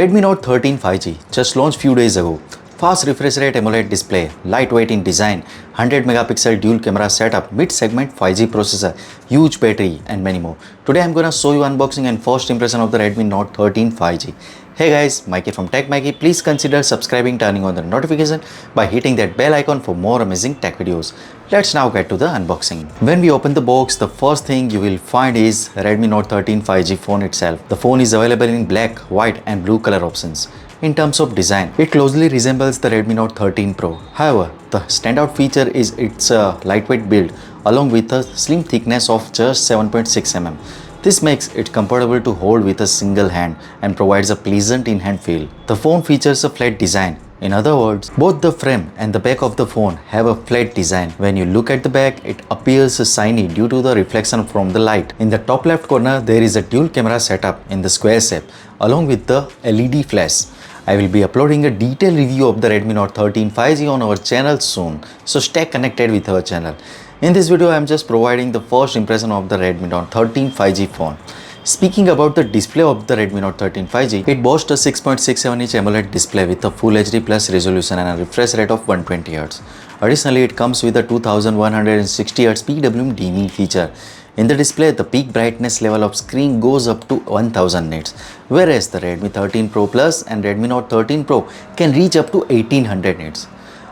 Redmi Note 13 5G just launched few days ago. Fast refresh rate AMOLED display, lightweight in design, 100 megapixel dual camera setup, mid-segment 5G processor, huge battery and many more. Today I'm gonna show you unboxing and first impression of the Redmi Note 13 5G. Hey guys, Mikey from techmaiky. Please consider subscribing, turning on the notification by hitting that bell icon for more amazing tech videos. Let's now get to the unboxing. When we open the box, the first thing you will find is Redmi Note 13 5G phone itself. The phone is available in black, white and blue color options. In terms of design, it closely resembles the Redmi Note 13 Pro. However, the standout feature is its lightweight build along with a slim thickness of just 7.6 mm. This makes it comfortable to hold with a single hand and provides a pleasant in-hand feel. The phone features a flat design. In other words, both the frame and the back of the phone have a flat design. When you look at the back, it appears shiny due to the reflection from the light. In the top left corner, there is a dual camera setup in the square shape along with the LED flash. I will be uploading a detailed review of the Redmi Note 13 5G on our channel soon, so stay connected with our channel. In this video, I am just providing the first impression of the Redmi Note 13 5G phone. Speaking about the display of the Redmi Note 13 5G, it boasts a 6.67-inch AMOLED display with a Full HD Plus resolution and a refresh rate of 120Hz. Additionally, it comes with a 2160Hz PWM dimming feature. In the display, the peak brightness level of screen goes up to 1000 nits, whereas the Redmi 13 Pro Plus and Redmi Note 13 Pro can reach up to 1800 nits.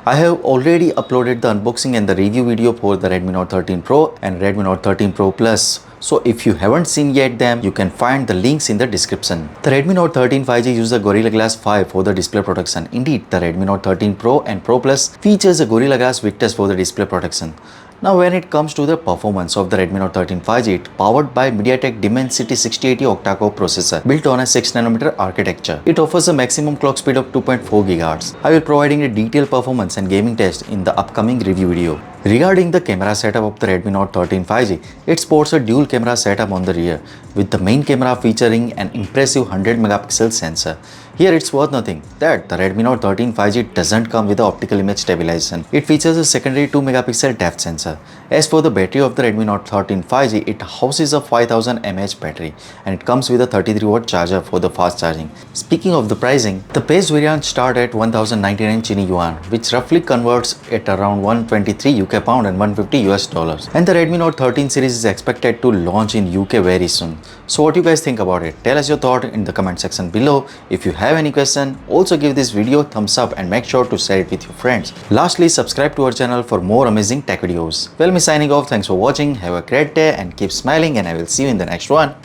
I have already uploaded the unboxing and the review video for the Redmi Note 13 Pro and Redmi Note 13 Pro Plus. So if you haven't seen yet them, you can find the links in the description. The Redmi Note 13 5G uses a Gorilla Glass 5 for the display protection. Indeed, the Redmi Note 13 Pro and Pro Plus features a Gorilla Glass Victus for the display protection. Now when it comes to the performance of the Redmi Note 13 5G, it's powered by MediaTek Dimensity 6080 octa-core processor built on a 6nm architecture. It offers a maximum clock speed of 2.4 GHz. I will be providing a detailed performance and gaming test in the upcoming review video. Regarding the camera setup of the Redmi Note 13 5G, it sports a dual camera setup on the rear, with the main camera featuring an impressive 100 megapixel sensor. Here it's worth noting that the Redmi Note 13 5G doesn't come with the optical image stabilization. It features a secondary 2 megapixel depth sensor. As for the battery of the Redmi Note 13 5G, it houses a 5000 mAh battery and it comes with a 33-watt charger for the fast charging. Speaking of the pricing, the base variant start at 1099 Chini Yuan, which roughly converts at around 123 UK pound and 150 US dollars. And the Redmi Note 13 series is expected to launch in UK very soon. So what you guys think about it? Tell us your thought in the comment section below. If you have any question, also give this video a thumbs up and make sure to share it with your friends. Lastly, subscribe to our channel for more amazing tech videos. Well, me signing off. Thanks for watching. Have a great day and keep smiling, and I will see you in the next one.